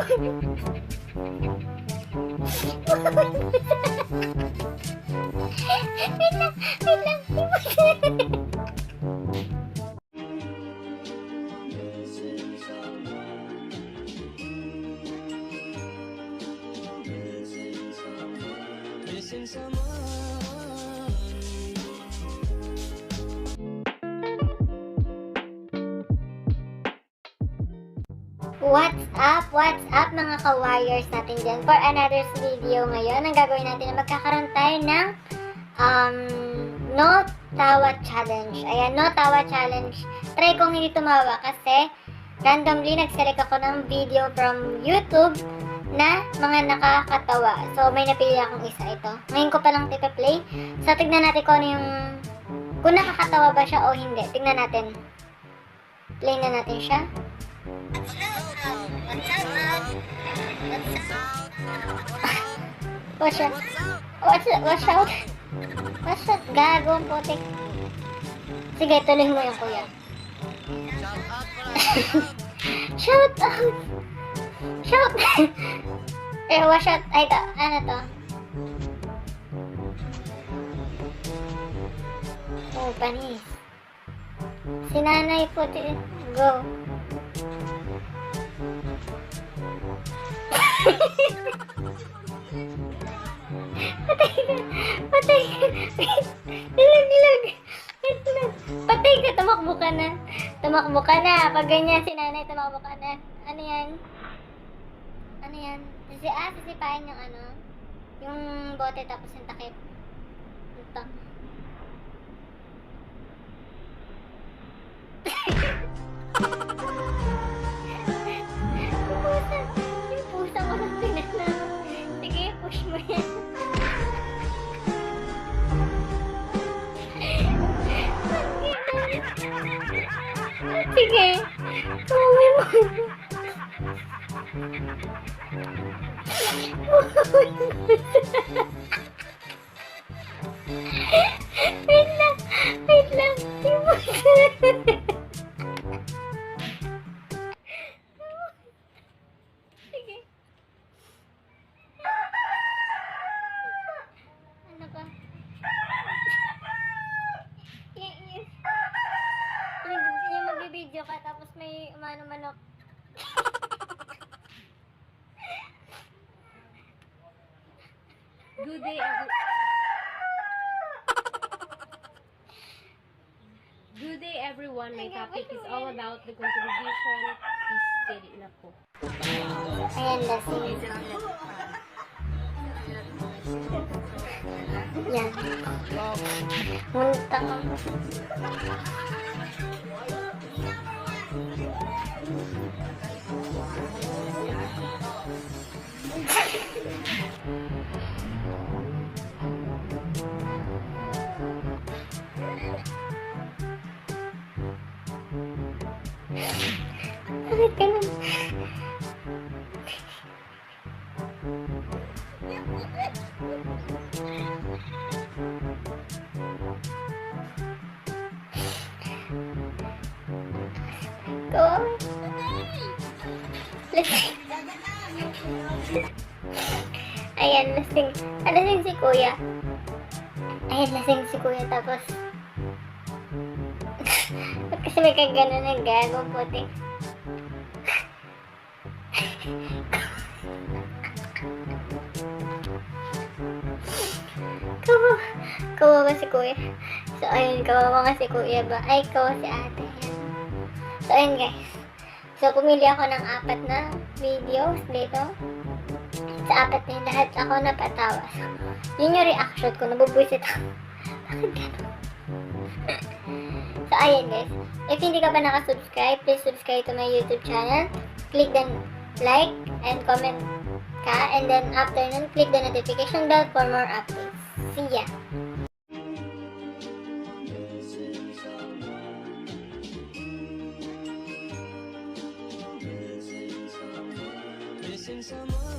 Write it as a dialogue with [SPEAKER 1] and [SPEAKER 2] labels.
[SPEAKER 1] Wait lang, wait lang. What's up mga ka-warriors natin dyan for another video ngayon. Ang gagawin natin na magkakaroon tayo ng no tawa challenge. Ayan, no tawa challenge. Try kong hindi tumawa kasi randomly nag-select ako ng video from YouTube na mga nakakatawa. So may napili akong isa ito. Ngayon ko palang tipa-play. So tignan natin kung ano yung kung nakakatawa ba siya o hindi. Tignan natin. Play na natin siya. Watch out. Watch out. Watch out. Gagong putik. Sige, tuloy mo yung kuya. Shout out. Shout. Watch out. Ay, ito. Ano to? Oh, panis. Si nanay putik. Go. Patay ka. Nilag. Patay ka, tumakbo ka na. Pag ganyan si nanay, tumakbo ka na. Ano yan? Sisipain yung ano? Yung bote tapos yung takip. Ito. Yung pusa ko lang tinanong. Sige, push mo yan. Sige. Tuloy mo. Wait lang. Sige. Ano ba? Yung magbibideo ka tapos may umano manok.
[SPEAKER 2] Good day everyone. My topic is all about the contribution is steady na po.
[SPEAKER 1] Ayan, lasing. Yan. Munta ka. Bakit ganun? Go. Lasing. Ayan, lasing. Lasing si kuya. Ayan, lasing si kuya tapos kasi may kagano na gagong puti. Kawawa si kuya. So, ayun, kawawa nga si kuya ba? Ay, kawawa si ate. So, ayun guys. So, pumili ako ng 4 na videos dito. Sa 4 na yun, lahat ako napatawa. So, yun yung reaction ko. Nabubwisit ako. Bakit gano'n? So, ayun guys. If hindi ka pa nakasubscribe, please subscribe to my YouTube channel. Click the like and comment ka. And then, after nun, click the notification bell for more updates. See ya!
[SPEAKER 3] Missing someone